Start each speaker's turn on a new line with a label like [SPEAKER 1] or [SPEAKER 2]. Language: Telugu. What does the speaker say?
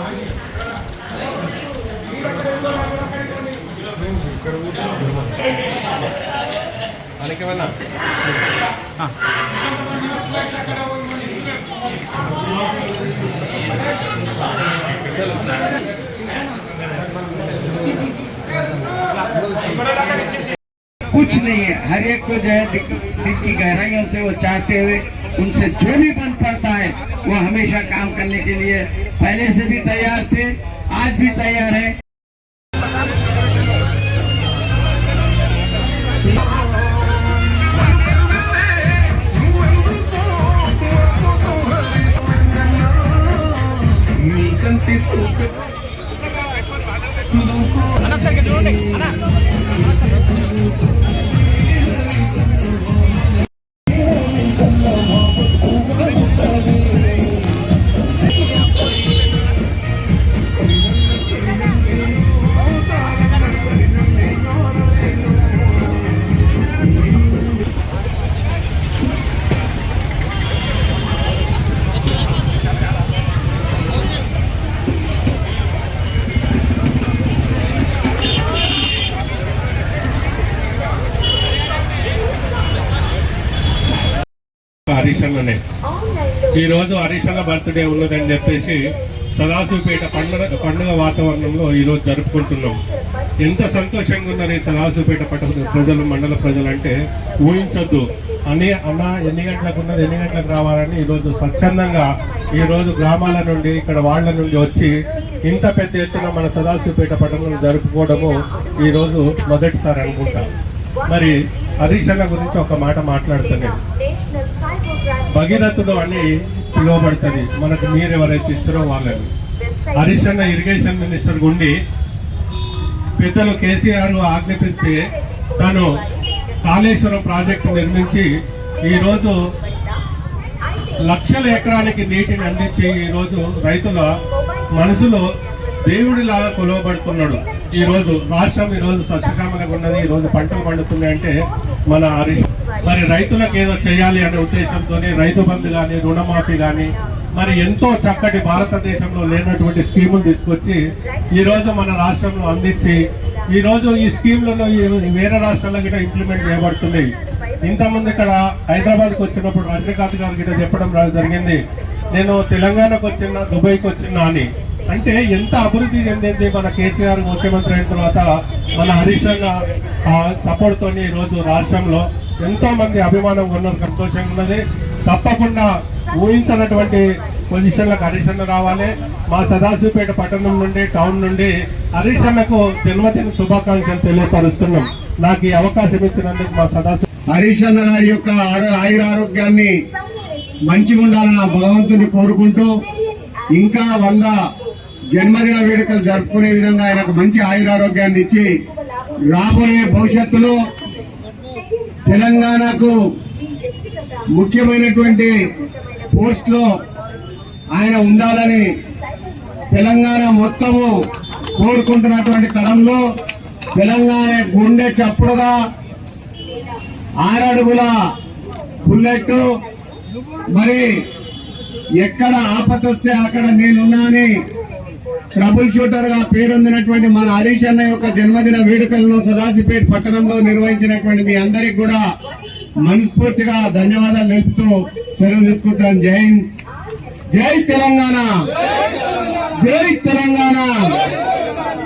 [SPEAKER 1] कुछ नहीं है, हर एक को जो है दिल की गहराइयों से वो चाहते हुए उनसे जो भी बन पड़ता है वो हमेशा काम करने के लिए पहले से भी तैयार थे, आज भी तैयार है।
[SPEAKER 2] హరీషన్ననే ఈరోజు హరీషన్న బర్త్డే ఉన్నదని చెప్పేసి సదాశివపేట పండుగ వాతావరణంలో ఈరోజు జరుపుకుంటున్నాం. ఎంత సంతోషంగా ఉన్నారు ఈ సదాశివపేట ప్రజలు, మండల ప్రజలు అంటే ఊహించొద్దు. అన్న ఎన్ని గంటలకు ఉన్నది, ఎన్ని గంటలకు రావాలని ఈరోజు స్వచ్ఛందంగా ఈరోజు గ్రామాల నుండి ఇక్కడ వాళ్ళ నుండి వచ్చి ఇంత పెద్ద ఎత్తున మన సదాశివపేట పట్టణంలో జరుపుకోవడము ఈరోజు మొదటిసారి అనుకుంటా. మరి హరీషన్న గురించి ఒక మాట మాట్లాడుతున్నాను. భగీరథుడు అని పిలువబడుతుంది మనకు, మీరు ఎవరైతే ఇస్తారో వాళ్ళని. హరీషన్న ఇరిగేషన్ మినిస్టర్ గుండి పెద్దలు కేసీఆర్ ఆజ్ఞాపిస్తే తను కాళేశ్వరం ప్రాజెక్టు నిర్మించి ఈరోజు లక్షల ఎకరానికి నీటిని అందించి ఈరోజు రైతుల మనసులో దేవుడిలాగా కొలవబడుతున్నాడు. ఈరోజు రాష్ట్రం ఈరోజు సస్యశ్యామలంగా ఉన్నది, ఈరోజు పంటలు పండుతున్నాయంటే మన హరీష్. మరి రైతులకు ఏదో చేయాలి అనే ఉద్దేశంతో రైతు బంధు కానీ, రుణమాఫీ కానీ, మరి ఎంతో చక్కటి భారతదేశంలో లేనటువంటి స్కీములు తీసుకొచ్చి ఈరోజు మన రాష్ట్రంలో అందించి ఈరోజు ఈ స్కీమ్లను వేరే రాష్ట్రాల్లో కూడా ఇంప్లిమెంట్ చేయబడుతున్నాయి. ఇంతకుముందు ఇక్కడ హైదరాబాద్కి వచ్చినప్పుడు రజనీకాంత్ గారు గిట్ట చెప్పడం జరిగింది, నేను తెలంగాణకు వచ్చిన, దుబాయ్కి వచ్చినా అని. అంటే ఎంత అభివృద్ధి చెందింది మన కేసీఆర్ ముఖ్యమంత్రి అయిన తర్వాత మన హరీష్ అన్న సపోర్ట్ తోని ఈరోజు రాష్ట్రంలో ఎంతో మంది అభిమానం ఉన్నారు, సంతోషంగా ఉన్నది. తప్పకుండా ఊహించినటువంటి పొజిషన్లకు హరీష్ అన్న రావాలి. మా సదాశివపేట పట్టణం నుండి, టౌన్ నుండి హరీష్ అన్నకు జన్మదిన శుభాకాంక్షలు తెలియపరుస్తున్నాం. నాకు ఈ అవకాశం ఇచ్చినందుకు మా సదాశివ
[SPEAKER 1] హరీష్ అన్న గారి యొక్క ఆయురారోగ్యాన్ని మంచిగా ఉండాలని భగవంతుని కోరుకుంటూ ఇంకా 100 జన్మదిన వేడుకలు జరుపుకునే విధంగా ఆయనకు మంచి ఆయురారోగ్యాన్ని ఇచ్చి రాబోయే భవిష్యత్తులో తెలంగాణకు ముఖ్యమైనటువంటి పోస్ట్ లో ఆయన ఉండాలని తెలంగాణ మొత్తము కోరుకుంటున్నటువంటి తరంలో తెలంగాణ గుండె చప్పుడుగా 6 అడుగుల బుల్లెట్, మరి ఎక్కడ ఆపదొస్తే అక్కడ నేనున్నానని ట్రబుల్ షూటర్ గా పేరొందినటువంటి మన హరీష్ అన్న యొక్క జన్మదిన వేడుకలను సదాశివపేట పట్టణంలో నిర్వహించినటువంటి మీ అందరికి కూడా మనస్ఫూర్తిగా ధన్యవాదాలు తెలుపుతూ సెలవు తీసుకుంటాను. జై తెలంగాణ, జై తెలంగాణ.